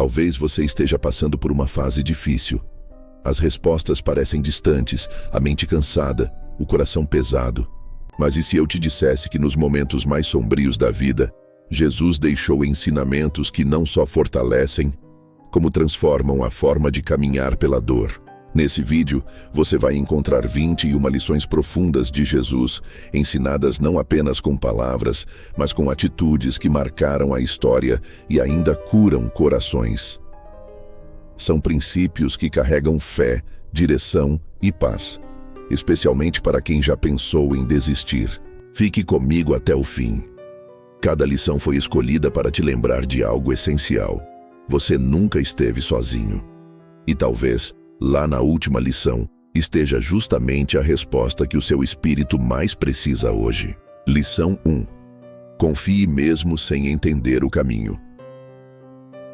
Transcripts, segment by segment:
Talvez você esteja passando por uma fase difícil. As respostas parecem distantes, a mente cansada, o coração pesado. Mas e se eu te dissesse que nos momentos mais sombrios da vida, Jesus deixou ensinamentos que não só fortalecem, como transformam a forma de caminhar pela dor? Nesse vídeo, você vai encontrar 21 lições profundas de Jesus, ensinadas não apenas com palavras, mas com atitudes que marcaram a história e ainda curam corações. São princípios que carregam fé, direção e paz, especialmente para quem já pensou em desistir. Fique comigo até o fim. Cada lição foi escolhida para te lembrar de algo essencial. Você nunca esteve sozinho. E talvez, lá na última lição, esteja justamente a resposta que o seu espírito mais precisa hoje. Lição 1. Confie mesmo sem entender o caminho.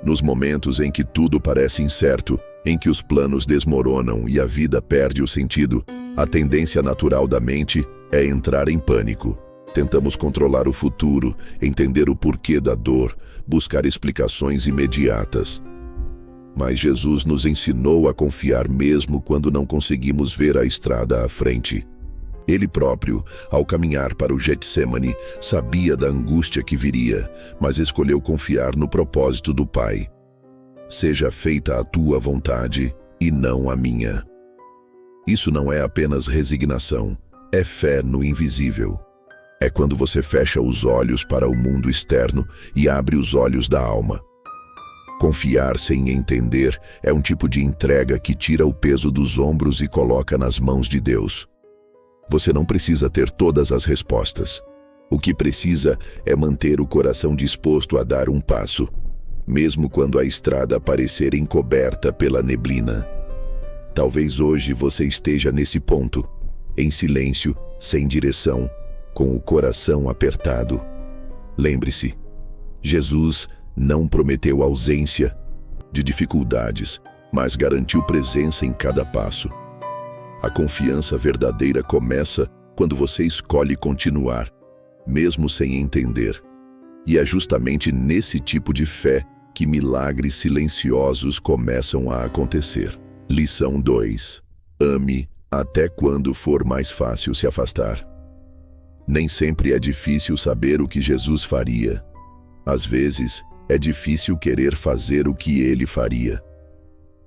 Nos momentos em que tudo parece incerto, em que os planos desmoronam e a vida perde o sentido, a tendência natural da mente é entrar em pânico. Tentamos controlar o futuro, entender o porquê da dor, buscar explicações imediatas. Mas Jesus nos ensinou a confiar mesmo quando não conseguimos ver a estrada à frente. Ele próprio, ao caminhar para o Getsemane, sabia da angústia que viria, mas escolheu confiar no propósito do Pai. Seja feita a tua vontade e não a minha. Isso não é apenas resignação, é fé no invisível. É quando você fecha os olhos para o mundo externo e abre os olhos da alma. Confiar sem entender é um tipo de entrega que tira o peso dos ombros e coloca nas mãos de Deus. Você não precisa ter todas as respostas. O que precisa é manter o coração disposto a dar um passo, mesmo quando a estrada parecer encoberta pela neblina. Talvez hoje você esteja nesse ponto, em silêncio, sem direção, com o coração apertado. Lembre-se, Jesus não prometeu ausência de dificuldades, mas garantiu presença em cada passo. A confiança verdadeira começa quando você escolhe continuar, mesmo sem entender. E é justamente nesse tipo de fé que milagres silenciosos começam a acontecer. Lição 2. Ame até quando for mais fácil se afastar. Nem sempre é difícil saber o que Jesus faria. Às vezes, é difícil querer fazer o que ele faria.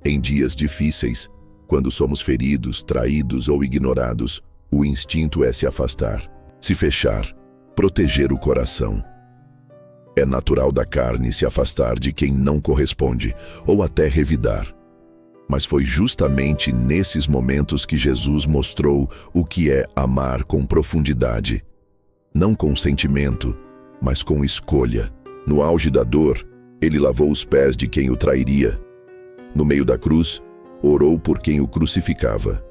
Em dias difíceis, quando somos feridos, traídos ou ignorados, o instinto é se afastar, se fechar, proteger o coração. É natural da carne se afastar de quem não corresponde, ou até revidar. Mas foi justamente nesses momentos que Jesus mostrou o que é amar com profundidade. Não com sentimento, mas com escolha. No auge da dor, ele lavou os pés de quem o trairia. No meio da cruz, orou por quem o crucificava.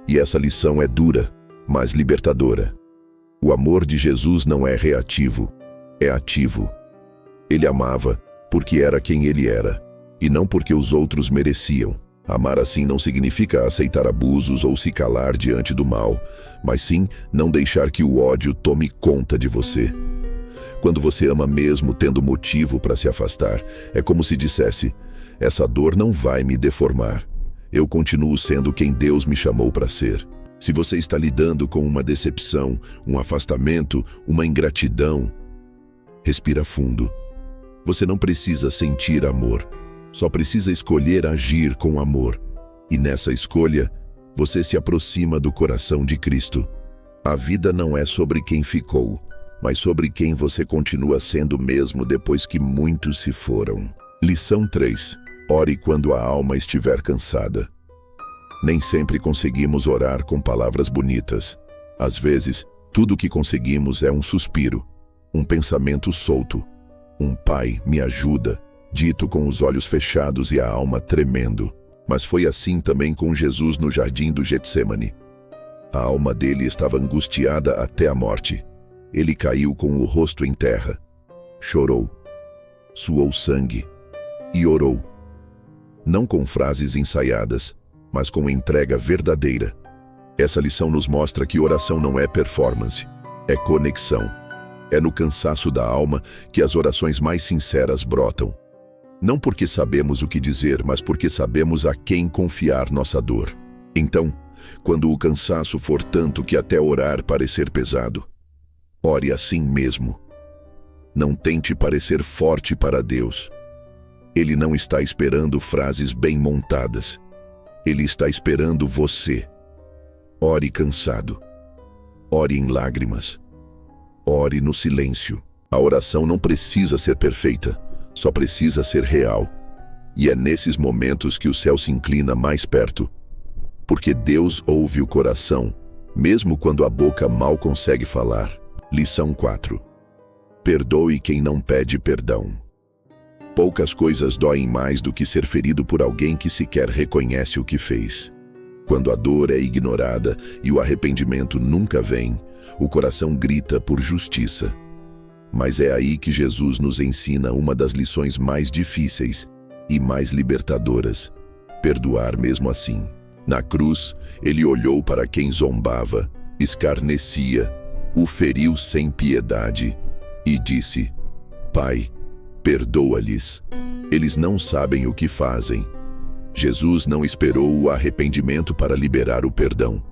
E essa lição é dura, mas libertadora. O amor de Jesus não é reativo, é ativo. Ele amava porque era quem ele era, e não porque os outros mereciam. Amar assim não significa aceitar abusos ou se calar diante do mal, mas sim não deixar que o ódio tome conta de você. Quando você ama mesmo tendo motivo para se afastar, é como se dissesse: essa dor não vai me deformar. Eu continuo sendo quem Deus me chamou para ser. Se você está lidando com uma decepção, um afastamento, uma ingratidão, respira fundo. Você não precisa sentir amor, só precisa escolher agir com amor. E nessa escolha, você se aproxima do coração de Cristo. A vida não é sobre quem ficou, mas sobre quem você continua sendo mesmo depois que muitos se foram. Lição 3. Ore quando a alma estiver cansada. Nem sempre conseguimos orar com palavras bonitas. Às vezes, tudo o que conseguimos é um suspiro, um pensamento solto, um "Pai, me ajuda", dito com os olhos fechados e a alma tremendo. Mas foi assim também com Jesus no jardim do Getsemane. A alma dele estava angustiada até a morte. Ele caiu com o rosto em terra. Chorou. Suou sangue. E orou. Não com frases ensaiadas, mas com entrega verdadeira. Essa lição nos mostra que oração não é performance, é conexão. É no cansaço da alma que as orações mais sinceras brotam. Não porque sabemos o que dizer, mas porque sabemos a quem confiar nossa dor. Então, quando o cansaço for tanto que até orar parecer pesado, ore assim mesmo. Não tente parecer forte para Deus. Ele não está esperando frases bem montadas. Ele está esperando você. Ore cansado. Ore em lágrimas. Ore no silêncio. A oração não precisa ser perfeita, só precisa ser real. E é nesses momentos que o céu se inclina mais perto. Porque Deus ouve o coração, mesmo quando a boca mal consegue falar. Lição 4. Perdoe quem não pede perdão. Poucas coisas doem mais do que ser ferido por alguém que sequer reconhece o que fez. Quando a dor é ignorada e o arrependimento nunca vem, o coração grita por justiça. Mas é aí que Jesus nos ensina uma das lições mais difíceis e mais libertadoras: perdoar mesmo assim. Na cruz, ele olhou para quem zombava, escarnecia, o feriu sem piedade e disse: Pai, perdoa-lhes. Eles não sabem o que fazem. Jesus não esperou o arrependimento para liberar o perdão.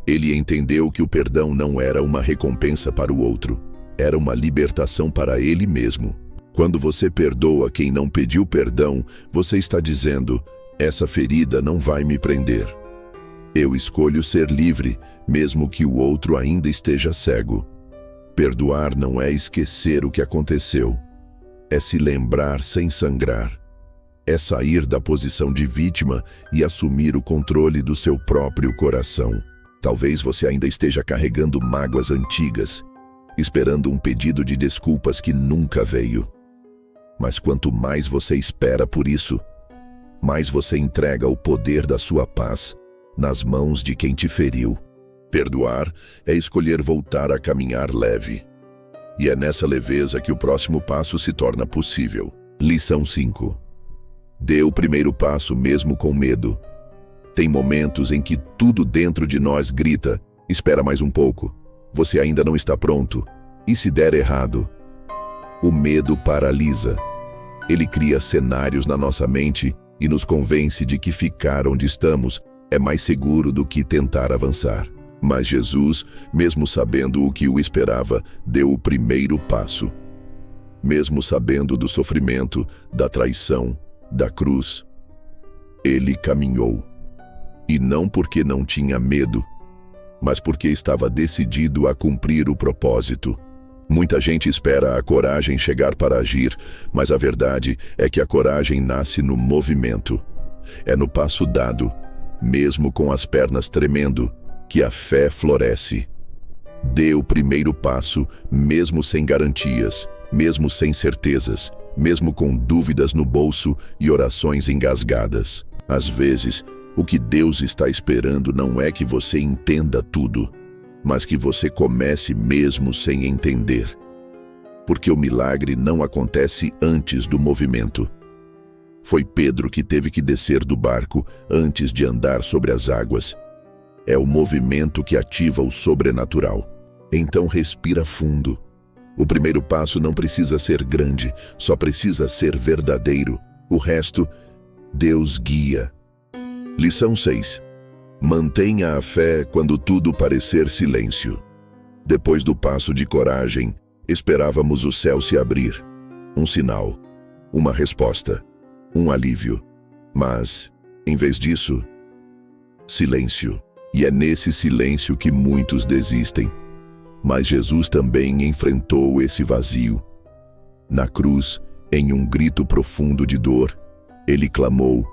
Ele entendeu que o perdão não era uma recompensa para o outro, era uma libertação para ele mesmo. Quando você perdoa quem não pediu perdão, você está dizendo: essa ferida não vai me prender. Eu escolho ser livre, mesmo que o outro ainda esteja cego. Perdoar não é esquecer o que aconteceu. É se lembrar sem sangrar. É sair da posição de vítima e assumir o controle do seu próprio coração. Talvez você ainda esteja carregando mágoas antigas, esperando um pedido de desculpas que nunca veio. Mas quanto mais você espera por isso, mais você entrega o poder da sua paz nas mãos de quem te feriu. Perdoar é escolher voltar a caminhar leve. E é nessa leveza que o próximo passo se torna possível. Lição 5. Dê o primeiro passo mesmo com medo. Tem momentos em que tudo dentro de nós grita: espera mais um pouco, você ainda não está pronto. E se der errado? O medo paralisa. Ele cria cenários na nossa mente e nos convence de que ficar onde estamos é mais seguro do que tentar avançar. Mas Jesus, mesmo sabendo o que o esperava, deu o primeiro passo. Mesmo sabendo do sofrimento, da traição, da cruz, ele caminhou. E não porque não tinha medo, mas porque estava decidido a cumprir o propósito. Muita gente espera a coragem chegar para agir, mas a verdade é que a coragem nasce no movimento. É no passo dado, mesmo com as pernas tremendo, que a fé floresce. Dê o primeiro passo, mesmo sem garantias, mesmo sem certezas, mesmo com dúvidas no bolso e orações engasgadas. Às vezes, o que Deus está esperando não é que você entenda tudo, mas que você comece mesmo sem entender. Porque o milagre não acontece antes do movimento. Foi Pedro que teve que descer do barco antes de andar sobre as águas. É o movimento que ativa o sobrenatural. Então respira fundo. O primeiro passo não precisa ser grande, só precisa ser verdadeiro. O resto, Deus guia. Lição 6. Mantenha a fé quando tudo parecer silêncio. Depois do passo de coragem, esperávamos o céu se abrir. Um sinal, uma resposta, um alívio. Mas, em vez disso, silêncio. E é nesse silêncio que muitos desistem. Mas Jesus também enfrentou esse vazio. Na cruz, em um grito profundo de dor, ele clamou: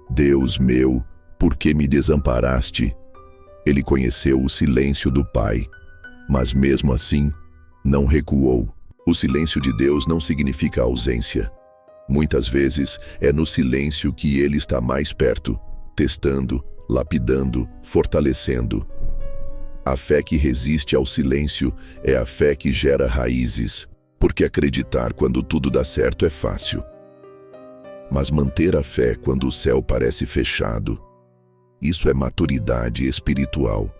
Deus meu, por que me desamparaste? Ele conheceu o silêncio do Pai, mas mesmo assim, não recuou. O silêncio de Deus não significa ausência. Muitas vezes é no silêncio que ele está mais perto, testando, lapidando, fortalecendo. A fé que resiste ao silêncio é a fé que gera raízes, porque acreditar quando tudo dá certo é fácil. Mas manter a fé quando o céu parece fechado, isso é maturidade espiritual.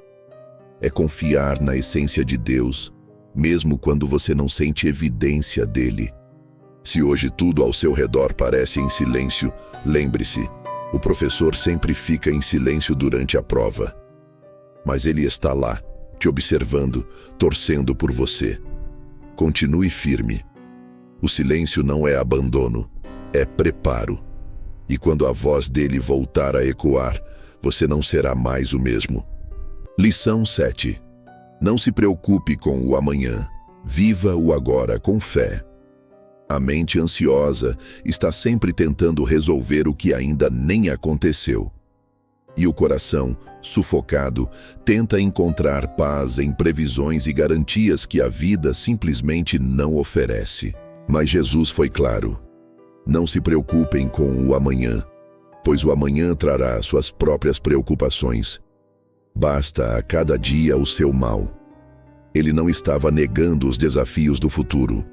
É confiar na essência de Deus, mesmo quando você não sente evidência dele. Se hoje tudo ao seu redor parece em silêncio, lembre-se, o professor sempre fica em silêncio durante a prova. Mas ele está lá, te observando, torcendo por você. Continue firme. O silêncio não é abandono, é preparo. E quando a voz dele voltar a ecoar, você não será mais o mesmo. Lição 7. Não se preocupe com o amanhã. Viva o agora com fé. A mente ansiosa está sempre tentando resolver o que ainda nem aconteceu. E o coração, sufocado, tenta encontrar paz em previsões e garantias que a vida simplesmente não oferece. Mas Jesus foi claro. Não se preocupem com o amanhã, pois o amanhã trará suas próprias preocupações. Basta a cada dia o seu mal. Ele não estava negando os desafios do futuro.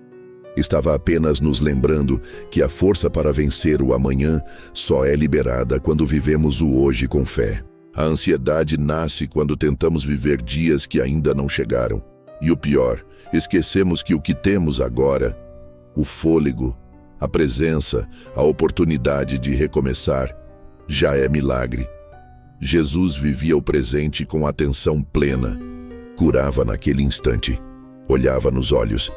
Estava apenas nos lembrando que a força para vencer o amanhã só é liberada quando vivemos o hoje com fé. A ansiedade nasce quando tentamos viver dias que ainda não chegaram. E o pior, esquecemos que o que temos agora, o fôlego, a presença, a oportunidade de recomeçar, já é milagre. Jesus vivia o presente com atenção plena, curava naquele instante, olhava nos olhos,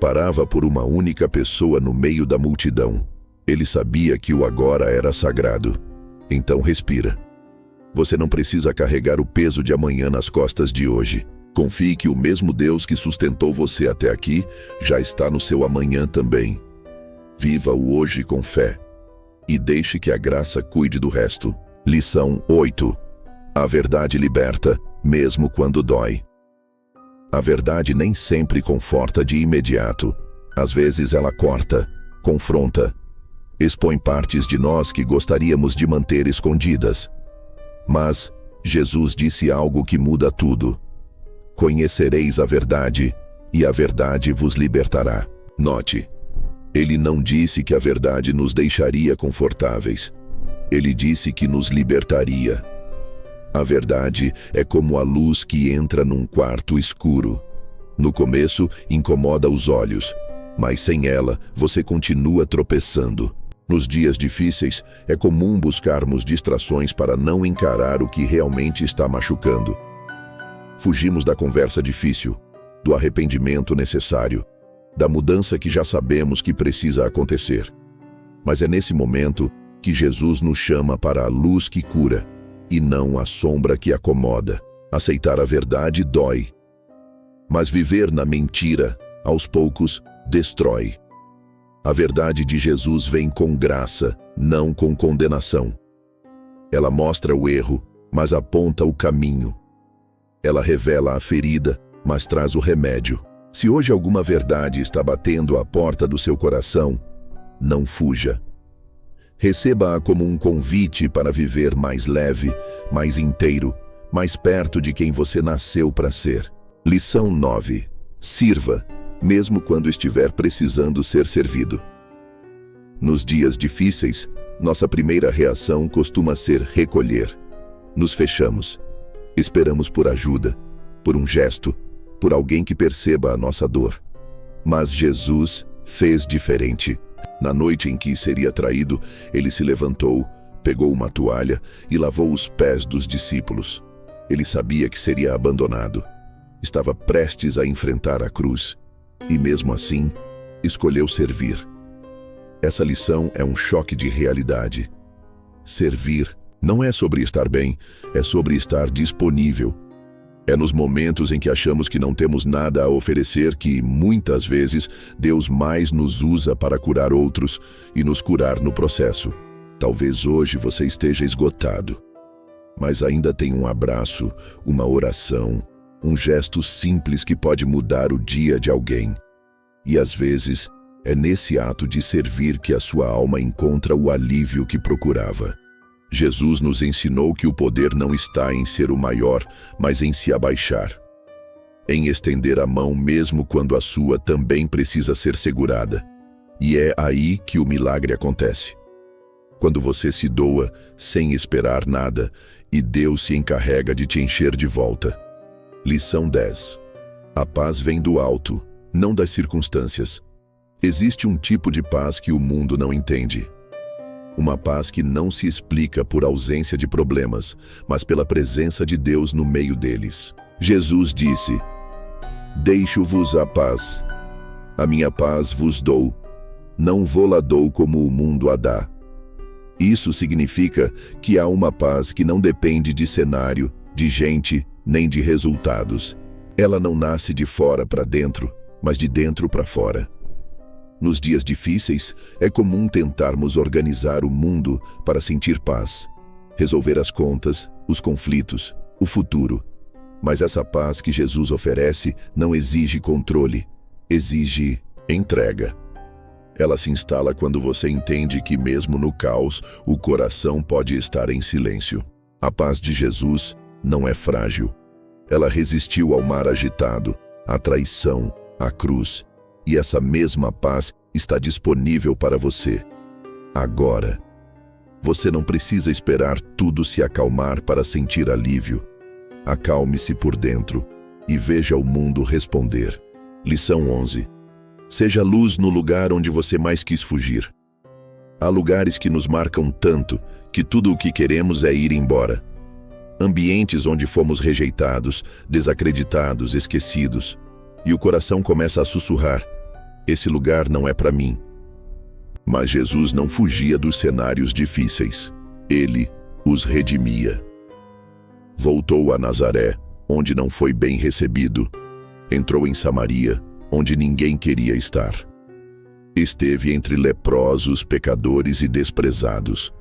parava por uma única pessoa no meio da multidão. Ele sabia que o agora era sagrado. Então respira. Você não precisa carregar o peso de amanhã nas costas de hoje. Confie que o mesmo Deus que sustentou você até aqui já está no seu amanhã também. Viva o hoje com fé e deixe que a graça cuide do resto. Lição 8. A verdade liberta, mesmo quando dói. A verdade nem sempre conforta de imediato. Às vezes ela corta, confronta, expõe partes de nós que gostaríamos de manter escondidas. Mas Jesus disse algo que muda tudo. Conhecereis a verdade, e a verdade vos libertará. Note, ele não disse que a verdade nos deixaria confortáveis. Ele disse que nos libertaria. A verdade é como a luz que entra num quarto escuro. No começo, incomoda os olhos, mas sem ela, você continua tropeçando. Nos dias difíceis, é comum buscarmos distrações para não encarar o que realmente está machucando. Fugimos da conversa difícil, do arrependimento necessário, da mudança que já sabemos que precisa acontecer. Mas é nesse momento que Jesus nos chama para a luz que cura, e não a sombra que acomoda. Aceitar a verdade dói, mas viver na mentira, aos poucos, destrói. A verdade de Jesus vem com graça, não com condenação. Ela mostra o erro, mas aponta o caminho. Ela revela a ferida, mas traz o remédio. Se hoje alguma verdade está batendo à porta do seu coração, não fuja. Receba-a como um convite para viver mais leve, mais inteiro, mais perto de quem você nasceu para ser. Lição 9. Sirva, mesmo quando estiver precisando ser servido. Nos dias difíceis, nossa primeira reação costuma ser recolher. Nos fechamos. Esperamos por ajuda, por um gesto, por alguém que perceba a nossa dor. Mas Jesus fez diferente. Na noite em que seria traído, ele se levantou, pegou uma toalha e lavou os pés dos discípulos. Ele sabia que seria abandonado. Estava prestes a enfrentar a cruz. E mesmo assim, escolheu servir. Essa lição é um choque de realidade. Servir não é sobre estar bem, é sobre estar disponível. É nos momentos em que achamos que não temos nada a oferecer que, muitas vezes, Deus mais nos usa para curar outros e nos curar no processo. Talvez hoje você esteja esgotado, mas ainda tem um abraço, uma oração, um gesto simples que pode mudar o dia de alguém. E às vezes, é nesse ato de servir que a sua alma encontra o alívio que procurava. Jesus nos ensinou que o poder não está em ser o maior, mas em se abaixar. Em estender a mão mesmo quando a sua também precisa ser segurada. E é aí que o milagre acontece. Quando você se doa sem esperar nada e Deus se encarrega de te encher de volta. Lição 10. A paz vem do alto, não das circunstâncias. Existe um tipo de paz que o mundo não entende. Uma paz que não se explica por ausência de problemas, mas pela presença de Deus no meio deles. Jesus disse: "Deixo-vos a paz. A minha paz vos dou. Não vô-la dou como o mundo a dá." Isso significa que há uma paz que não depende de cenário, de gente, nem de resultados. Ela não nasce de fora para dentro, mas de dentro para fora. Nos dias difíceis, é comum tentarmos organizar o mundo para sentir paz, resolver as contas, os conflitos, o futuro. Mas essa paz que Jesus oferece não exige controle, exige entrega. Ela se instala quando você entende que mesmo no caos, o coração pode estar em silêncio. A paz de Jesus não é frágil. Ela resistiu ao mar agitado, à traição, à cruz. E essa mesma paz está disponível para você, agora. Você não precisa esperar tudo se acalmar para sentir alívio. Acalme-se por dentro e veja o mundo responder. Lição 11. Seja luz no lugar onde você mais quis fugir. Há lugares que nos marcam tanto que tudo o que queremos é ir embora. Ambientes onde fomos rejeitados, desacreditados, esquecidos. E o coração começa a sussurrar: esse lugar não é para mim. Mas Jesus não fugia dos cenários difíceis. Ele os redimia. Voltou a Nazaré, onde não foi bem recebido. Entrou em Samaria, onde ninguém queria estar. Esteve entre leprosos, pecadores e desprezados.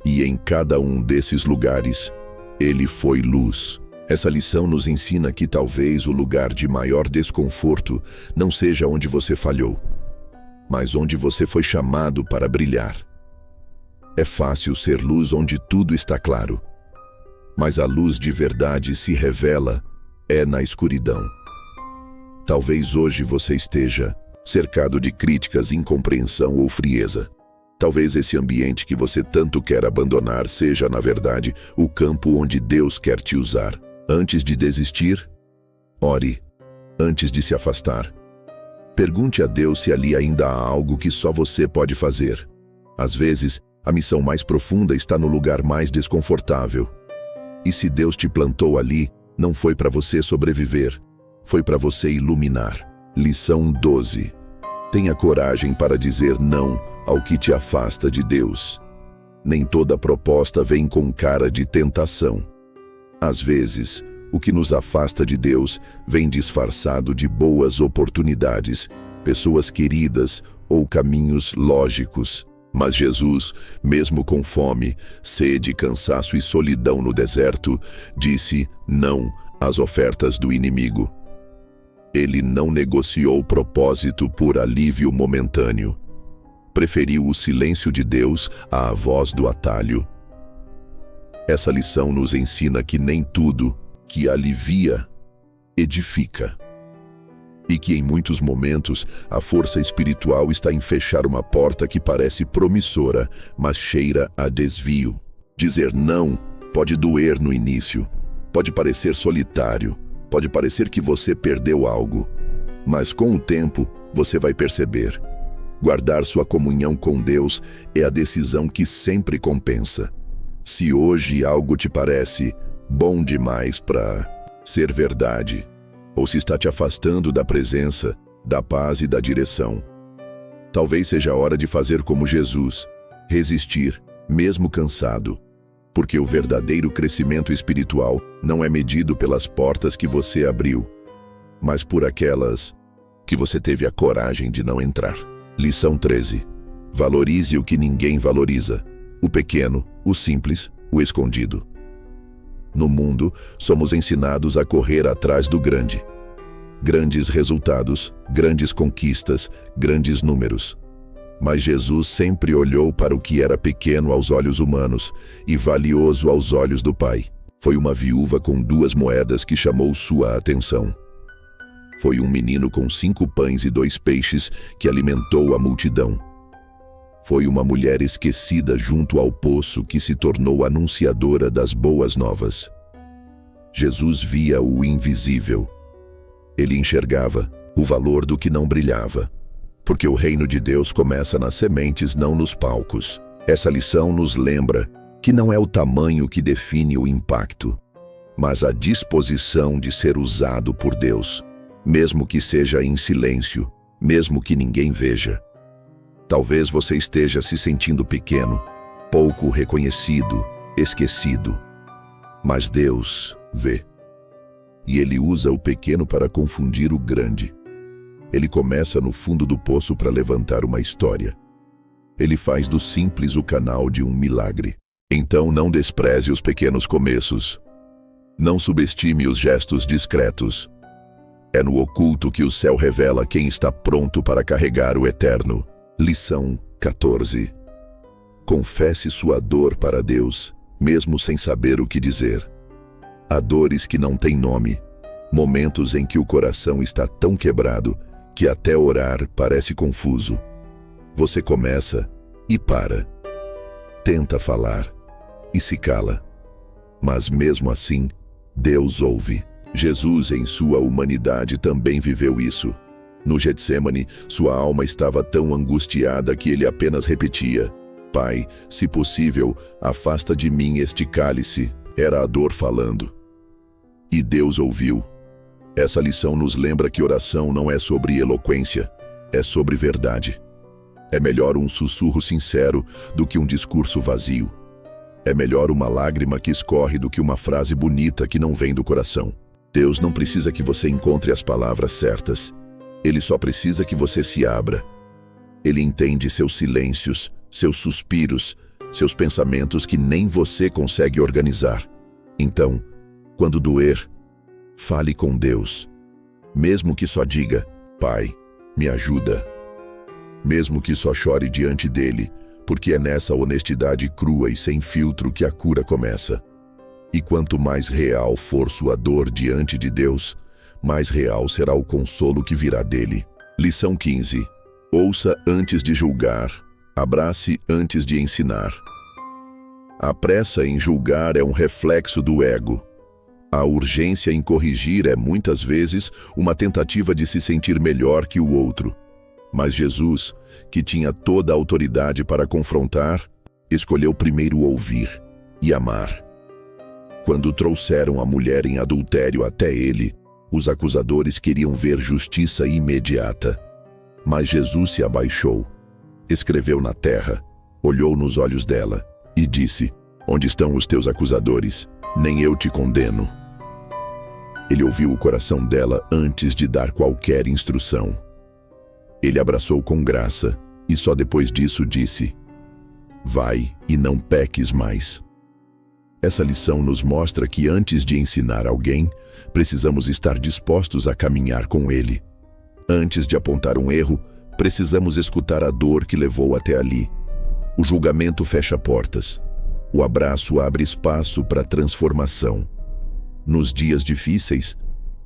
E em cada um desses lugares, ele foi luz. Essa lição nos ensina que talvez o lugar de maior desconforto não seja onde você falhou, mas onde você foi chamado para brilhar. É fácil ser luz onde tudo está claro, mas a luz de verdade se revela na escuridão. Talvez hoje você esteja cercado de críticas, incompreensão ou frieza. Talvez esse ambiente que você tanto quer abandonar seja, na verdade, o campo onde Deus quer te usar. Antes de desistir, ore. Antes de se afastar, pergunte a Deus se ali ainda há algo que só você pode fazer. Às vezes, a missão mais profunda está no lugar mais desconfortável. E se Deus te plantou ali, não foi para você sobreviver, foi para você iluminar. Lição 12. Tenha coragem para dizer não ao que te afasta de Deus. Nem toda proposta vem com cara de tentação. Às vezes, o que nos afasta de Deus vem disfarçado de boas oportunidades, pessoas queridas ou caminhos lógicos. Mas Jesus, mesmo com fome, sede, cansaço e solidão no deserto, disse não às ofertas do inimigo. Ele não negociou propósito por alívio momentâneo. Preferiu o silêncio de Deus à voz do atalho. Essa lição nos ensina que nem tudo que alivia edifica. E que em muitos momentos a força espiritual está em fechar uma porta que parece promissora, mas cheira a desvio. Dizer não pode doer no início, pode parecer solitário, pode parecer que você perdeu algo. Mas com o tempo você vai perceber. Guardar sua comunhão com Deus é a decisão que sempre compensa. Se hoje algo te parece bom demais para ser verdade, ou se está te afastando da presença, da paz e da direção, talvez seja a hora de fazer como Jesus, resistir, mesmo cansado, porque o verdadeiro crescimento espiritual não é medido pelas portas que você abriu, mas por aquelas que você teve a coragem de não entrar. Lição 13. Valorize o que ninguém valoriza. O pequeno, o simples, o escondido. No mundo, somos ensinados a correr atrás do grande. Grandes resultados, grandes conquistas, grandes números. Mas Jesus sempre olhou para o que era pequeno aos olhos humanos e valioso aos olhos do Pai. Foi uma viúva com 2 moedas que chamou sua atenção. Foi um menino com 5 pães e 2 peixes que alimentou a multidão. Foi uma mulher esquecida junto ao poço que se tornou anunciadora das boas novas. Jesus via o invisível. Ele enxergava o valor do que não brilhava. Porque o reino de Deus começa nas sementes, não nos palcos. Essa lição nos lembra que não é o tamanho que define o impacto, mas a disposição de ser usado por Deus, mesmo que seja em silêncio, mesmo que ninguém veja. Talvez você esteja se sentindo pequeno, pouco reconhecido, esquecido. Mas Deus vê. E Ele usa o pequeno para confundir o grande. Ele começa no fundo do poço para levantar uma história. Ele faz do simples o canal de um milagre. Então não despreze os pequenos começos. Não subestime os gestos discretos. É no oculto que o céu revela quem está pronto para carregar o eterno. Lição 14. Confesse sua dor para Deus, mesmo sem saber o que dizer. Há dores que não têm nome, momentos em que o coração está tão quebrado que até orar parece confuso. Você começa e para. Tenta falar e se cala. Mas mesmo assim, Deus ouve. Jesus, em sua humanidade, também viveu isso. No Getsêmani, sua alma estava tão angustiada que ele apenas repetia: Pai, se possível, afasta de mim este cálice. Era a dor falando. E Deus ouviu. Essa lição nos lembra que oração não é sobre eloquência, é sobre verdade. É melhor um sussurro sincero do que um discurso vazio. É melhor uma lágrima que escorre do que uma frase bonita que não vem do coração. Deus não precisa que você encontre as palavras certas. Ele só precisa que você se abra. Ele entende seus silêncios, seus suspiros, seus pensamentos que nem você consegue organizar. Então, quando doer, fale com Deus. Mesmo que só diga: Pai, me ajuda. Mesmo que só chore diante dele, porque é nessa honestidade crua e sem filtro que a cura começa. E quanto mais real for sua dor diante de Deus, mais real será o consolo que virá dele. Lição 15. Ouça antes de julgar, abrace antes de ensinar. A pressa em julgar é um reflexo do ego. A urgência em corrigir é muitas vezes uma tentativa de se sentir melhor que o outro. Mas Jesus, que tinha toda a autoridade para confrontar, escolheu primeiro ouvir e amar. Quando trouxeram a mulher em adultério até ele, os acusadores queriam ver justiça imediata. Mas Jesus se abaixou, escreveu na terra, olhou nos olhos dela e disse: Onde estão os teus acusadores? Nem eu te condeno. Ele ouviu o coração dela antes de dar qualquer instrução. Ele abraçou com graça e só depois disso disse: Vai e não peques mais. Essa lição nos mostra que antes de ensinar alguém, precisamos estar dispostos a caminhar com ele. Antes de apontar um erro, precisamos escutar a dor que levou até ali. O julgamento fecha portas. O abraço abre espaço para transformação. Nos dias difíceis,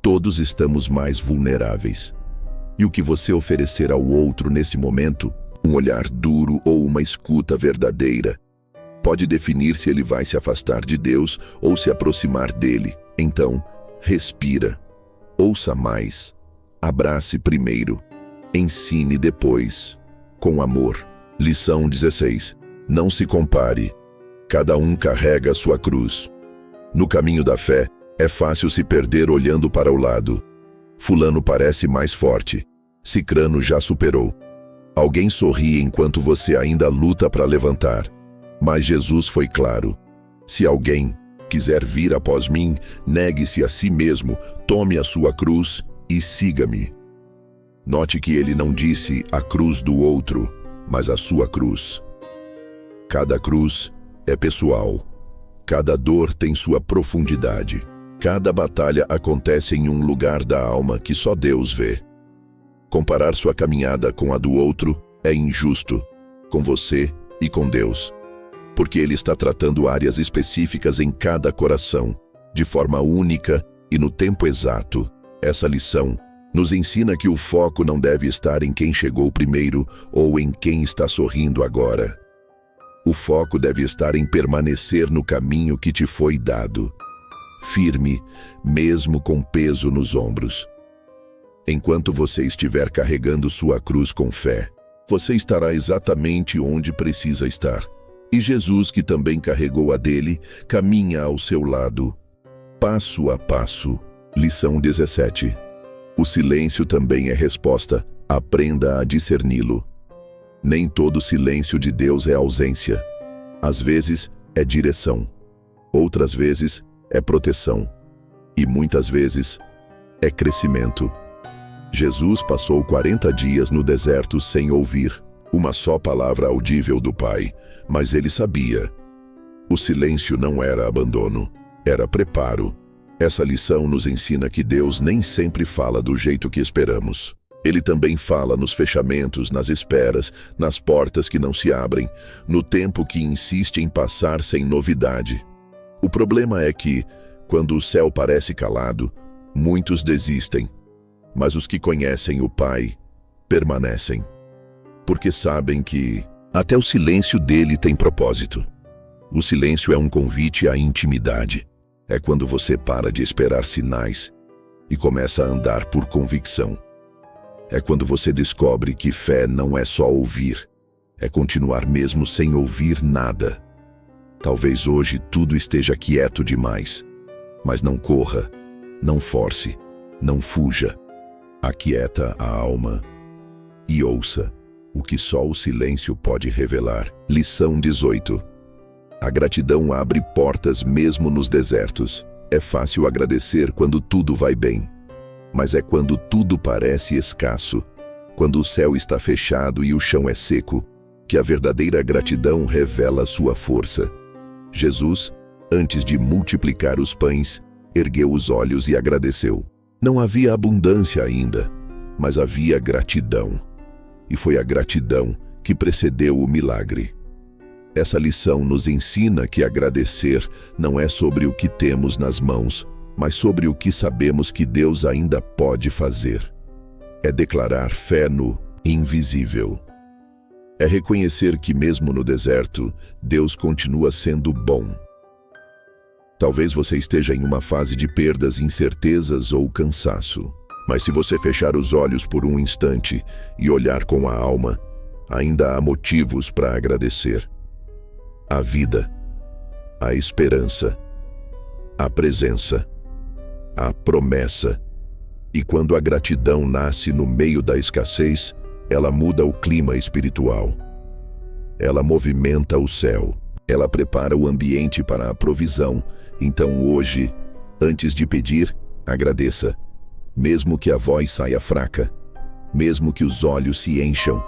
todos estamos mais vulneráveis. E o que você oferecer ao outro nesse momento, um olhar duro ou uma escuta verdadeira, pode definir se ele vai se afastar de Deus ou se aproximar dele. Então, respira, ouça mais, abrace primeiro, ensine depois, com amor. Lição 16. Não se compare. Cada um carrega sua cruz. No caminho da fé, é fácil se perder olhando para o lado. Fulano parece mais forte. Cicrano já superou. Alguém sorri enquanto você ainda luta para levantar. Mas Jesus foi claro: se alguém quiser vir após mim, negue-se a si mesmo, tome a sua cruz e siga-me. Note que ele não disse a cruz do outro, mas a sua cruz. Cada cruz é pessoal. Cada dor tem sua profundidade. Cada batalha acontece em um lugar da alma que só Deus vê. Comparar sua caminhada com a do outro é injusto, com você e com Deus. Porque Ele está tratando áreas específicas em cada coração, de forma única e no tempo exato. Essa lição nos ensina que o foco não deve estar em quem chegou primeiro ou em quem está sorrindo agora. O foco deve estar em permanecer no caminho que te foi dado, firme, mesmo com peso nos ombros. Enquanto você estiver carregando sua cruz com fé, você estará exatamente onde precisa estar. E Jesus, que também carregou a dele, caminha ao seu lado, passo a passo. Lição 17. O silêncio também é resposta. Aprenda a discerni-lo. Nem todo silêncio de Deus é ausência. Às vezes é direção. Outras vezes é proteção. E muitas vezes é crescimento. Jesus passou 40 dias no deserto sem ouvir uma só palavra audível do Pai, mas ele sabia. O silêncio não era abandono, era preparo. Essa lição nos ensina que Deus nem sempre fala do jeito que esperamos. Ele também fala nos fechamentos, nas esperas, nas portas que não se abrem, no tempo que insiste em passar sem novidade. O problema é que, quando o céu parece calado, muitos desistem, mas os que conhecem o Pai permanecem, porque sabem que até o silêncio dele tem propósito. O silêncio é um convite à intimidade. É quando você para de esperar sinais e começa a andar por convicção. É quando você descobre que fé não é só ouvir, é continuar mesmo sem ouvir nada. Talvez hoje tudo esteja quieto demais, mas não corra, não force, não fuja. Aquieta a alma e ouça o que só o silêncio pode revelar. Lição 18. A gratidão abre portas mesmo nos desertos. É fácil agradecer quando tudo vai bem, mas é quando tudo parece escasso, quando o céu está fechado e o chão é seco, que a verdadeira gratidão revela sua força. Jesus, antes de multiplicar os pães, ergueu os olhos e agradeceu. Não havia abundância ainda, mas havia gratidão. E foi a gratidão que precedeu o milagre. Essa lição nos ensina que agradecer não é sobre o que temos nas mãos, mas sobre o que sabemos que Deus ainda pode fazer. É declarar fé no invisível. É reconhecer que mesmo no deserto, Deus continua sendo bom. Talvez você esteja em uma fase de perdas, incertezas ou cansaço. Mas se você fechar os olhos por um instante e olhar com a alma, ainda há motivos para agradecer. A vida, a esperança, a presença, a promessa. E quando a gratidão nasce no meio da escassez, ela muda o clima espiritual. Ela movimenta o céu. Ela prepara o ambiente para a provisão. Então hoje, antes de pedir, agradeça. Mesmo que a voz saia fraca, mesmo que os olhos se encham,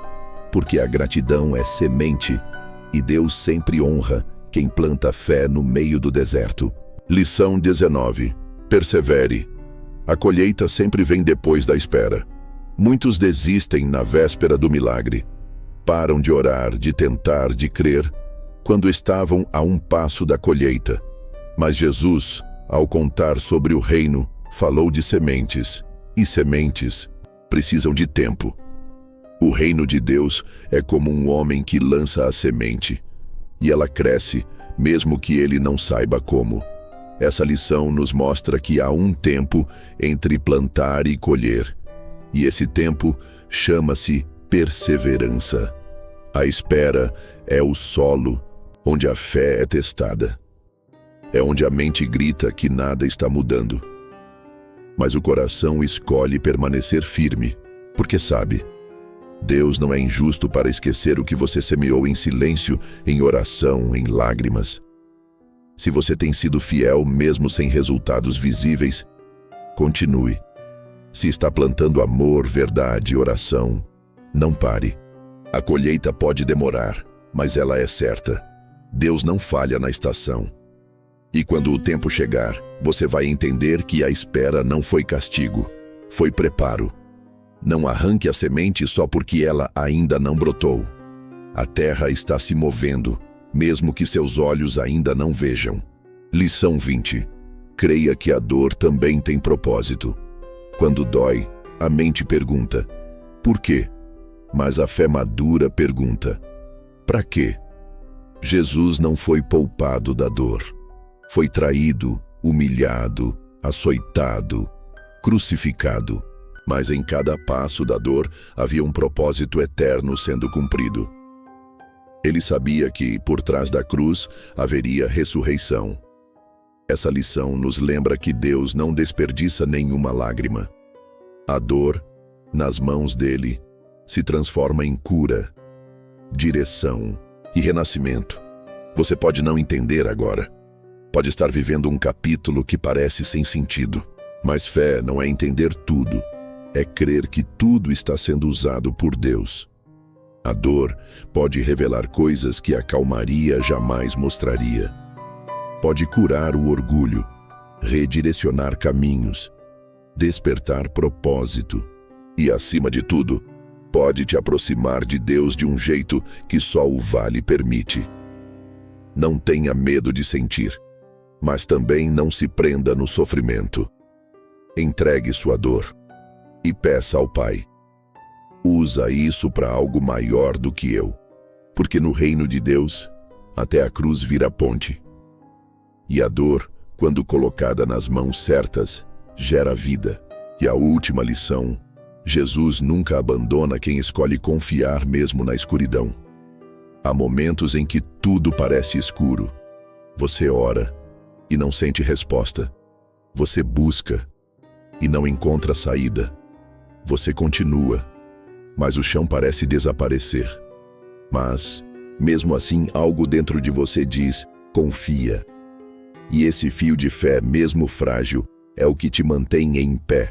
porque a gratidão é semente e Deus sempre honra quem planta fé no meio do deserto. Lição 19. Persevere. A colheita sempre vem depois da espera. Muitos desistem na véspera do milagre. Param de orar, de tentar, de crer, quando estavam a um passo da colheita. Mas Jesus, ao contar sobre o reino, falou de sementes. E sementes precisam de tempo. O reino de Deus é como um homem que lança a semente, e ela cresce, mesmo que ele não saiba como. Essa lição nos mostra que há um tempo entre plantar e colher, e esse tempo chama-se perseverança. A espera é o solo onde a fé é testada. É onde a mente grita que nada está mudando. Mas o coração escolhe permanecer firme, porque sabe, Deus não é injusto para esquecer o que você semeou em silêncio, em oração, em lágrimas. Se você tem sido fiel mesmo sem resultados visíveis, continue. Se está plantando amor, verdade, oração, não pare. A colheita pode demorar, mas ela é certa. Deus não falha na estação. E quando o tempo chegar, você vai entender que a espera não foi castigo, foi preparo. Não arranque a semente só porque ela ainda não brotou. A terra está se movendo, mesmo que seus olhos ainda não vejam. Lição 20. Creia que a dor também tem propósito. Quando dói, a mente pergunta, por quê? Mas a fé madura pergunta, para quê? Jesus não foi poupado da dor. Foi traído, humilhado, açoitado, crucificado. mas em cada passo da dor havia um propósito eterno sendo cumprido. Ele sabia que, por trás da cruz, haveria ressurreição. Essa lição nos lembra que Deus não desperdiça nenhuma lágrima. A dor, nas mãos dele, se transforma em cura, direção e renascimento. Você pode não entender agora. Pode estar vivendo um capítulo que parece sem sentido. Mas fé não é entender tudo. É crer que tudo está sendo usado por Deus. A dor pode revelar coisas que a calmaria jamais mostraria. Pode curar o orgulho, redirecionar caminhos, despertar propósito e, acima de tudo, pode te aproximar de Deus de um jeito que só o vale permite. Não tenha medo de sentir, mas também não se prenda no sofrimento. Entregue sua dor e peça ao Pai. Usa isso para algo maior do que eu, porque no reino de Deus, até a cruz vira ponte. E a dor, quando colocada nas mãos certas, gera vida. E a última lição: Jesus nunca abandona quem escolhe confiar mesmo na escuridão. Há momentos em que tudo parece escuro. Você ora e não sente resposta. Você busca e não encontra saída. Você continua, mas o chão parece desaparecer. Mas, mesmo assim, algo dentro de você diz: confia. E esse fio de fé, mesmo frágil, é o que te mantém em pé.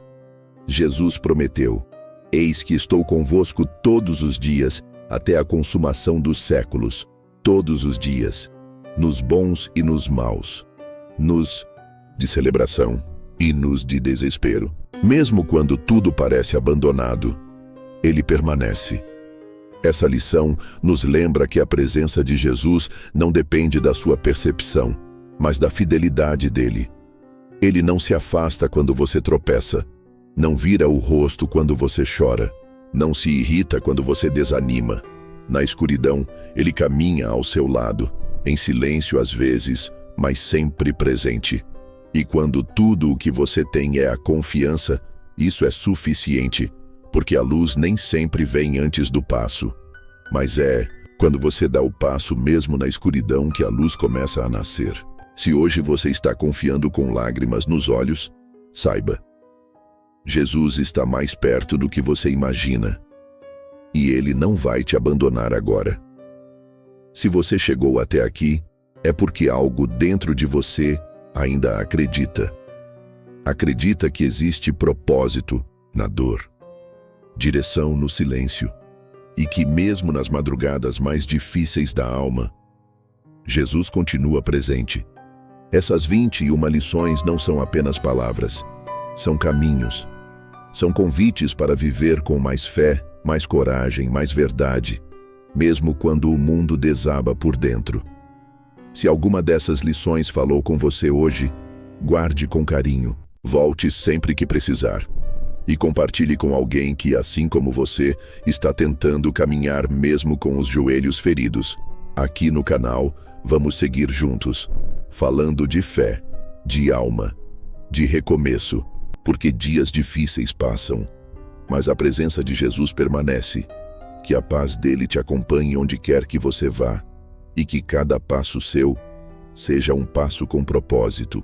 Jesus prometeu: eis que estou convosco todos os dias, até a consumação dos séculos. Todos os dias, nos bons e nos maus, nos de celebração e nos de desespero. Mesmo quando tudo parece abandonado, Ele permanece. Essa lição nos lembra que a presença de Jesus não depende da sua percepção, mas da fidelidade dele. Ele não se afasta quando você tropeça, não vira o rosto quando você chora, não se irrita quando você desanima. Na escuridão, Ele caminha ao seu lado, em silêncio às vezes, mas sempre presente. E quando tudo o que você tem é a confiança, isso é suficiente, porque a luz nem sempre vem antes do passo. Mas é quando você dá o passo mesmo na escuridão que a luz começa a nascer. Se hoje você está confiando com lágrimas nos olhos, saiba: Jesus está mais perto do que você imagina. E Ele não vai te abandonar agora. Se você chegou até aqui, é porque algo dentro de você ainda acredita. Acredita que existe propósito na dor, direção no silêncio, e que mesmo nas madrugadas mais difíceis da alma, Jesus continua presente. Essas 21 lições não são apenas palavras, são caminhos, são convites para viver com mais fé, mais coragem, mais verdade, mesmo quando o mundo desaba por dentro. Se alguma dessas lições falou com você hoje, guarde com carinho, volte sempre que precisar e compartilhe com alguém que, assim como você, está tentando caminhar mesmo com os joelhos feridos. Aqui no canal, vamos seguir juntos, falando de fé, de alma, de recomeço, porque dias difíceis passam, mas a presença de Jesus permanece. Que a paz dele te acompanhe onde quer que você vá, e que cada passo seu seja um passo com propósito.